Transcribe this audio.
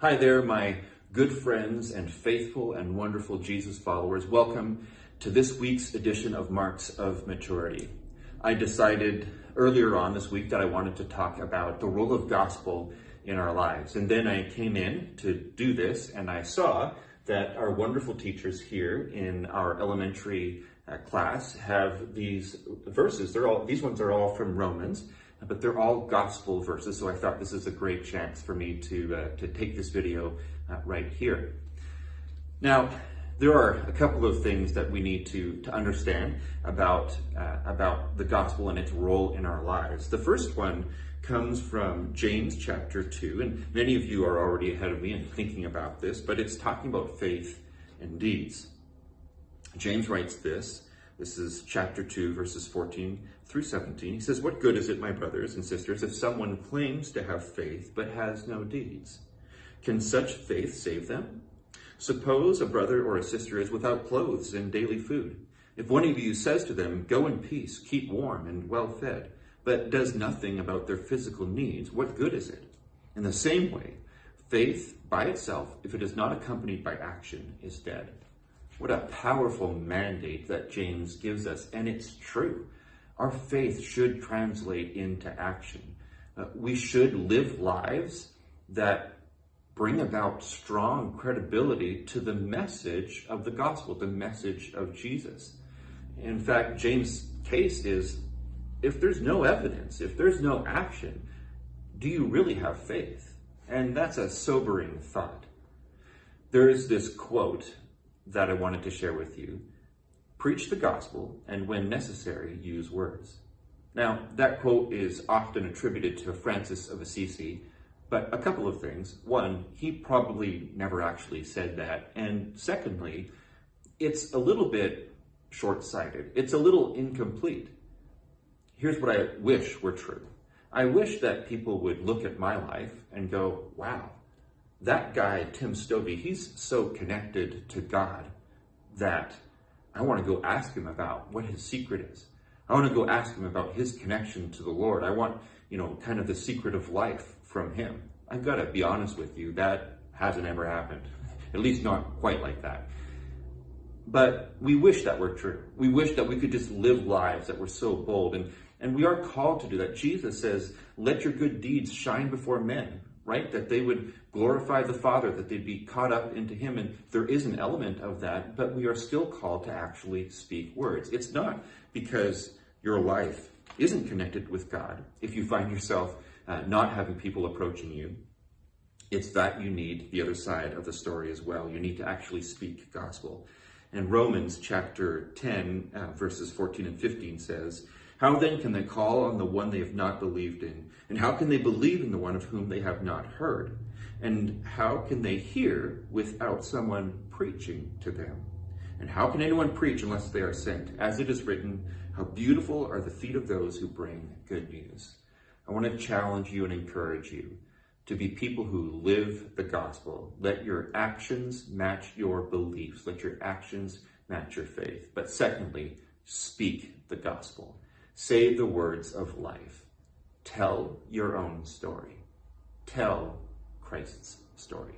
Hi there, my good friends and faithful and wonderful Jesus followers. Welcome to this week's edition of Marks of Maturity. I decided earlier on this week that I wanted to talk about the role of gospel in our lives. And then I came in to do this and I saw that our wonderful teachers here in our elementary class have these verses. These ones are all from Romans, but they're all gospel verses. So I thought this is a great chance for me to take this video right here. Now, there are a couple of things that we need to understand about the gospel and its role in our lives. The first one comes from James chapter 2, and many of you are already ahead of me in thinking about this, but it's talking about faith and deeds. James writes this. This is chapter 2, verses 14 through 17. He says, "What good is it, my brothers and sisters, if someone claims to have faith but has no deeds? Can such faith save them? Suppose a brother or a sister is without clothes and daily food. If one of you says to them, 'Go in peace, keep warm and well fed,' but does nothing about their physical needs, what good is it? In the same way, faith by itself, if it is not accompanied by action, is dead." What a powerful mandate that James gives us, and it's true. Our faith should translate into action. We should live lives that bring about strong credibility to the message of the gospel, the message of Jesus. In fact, James' case is, if there's no evidence, if there's no action, do you really have faith? And that's a sobering thought. There is this quote that I wanted to share with you. "Preach the gospel, and when necessary, use words." Now, that quote is often attributed to Francis of Assisi, but a couple of things. One, he probably never actually said that. And secondly, it's a little bit short-sighted. It's a little incomplete. Here's what I wish were true. I wish that people would look at my life and go, wow, that guy, Tim Stovey, he's so connected to God that I want to go ask him about what his secret is. I want to go ask him about his connection to the Lord. I want, kind of the secret of life from him. I've got to be honest with you, that hasn't ever happened. At least not quite like that. But we wish that were true. We wish that we could just live lives that were so bold. And we are called to do that. Jesus says, "Let your good deeds shine before men," right? That they would glorify the Father, that they'd be caught up into him. And there is an element of that, but we are still called to actually speak words. It's not because your life isn't connected with God. If you find yourself not having people approaching you, it's that you need the other side of the story as well. You need to actually speak gospel. And Romans chapter 10, verses 14 and 15 says, "How then can they call on the one they have not believed in? And how can they believe in the one of whom they have not heard? And how can they hear without someone preaching to them? And how can anyone preach unless they are sent? As it is written, how beautiful are the feet of those who bring good news." I want to challenge you and encourage you to be people who live the gospel. Let your actions match your beliefs. Let your actions match your faith. But secondly, speak the gospel. Say the words of life. Tell your own story. Tell Christ's story.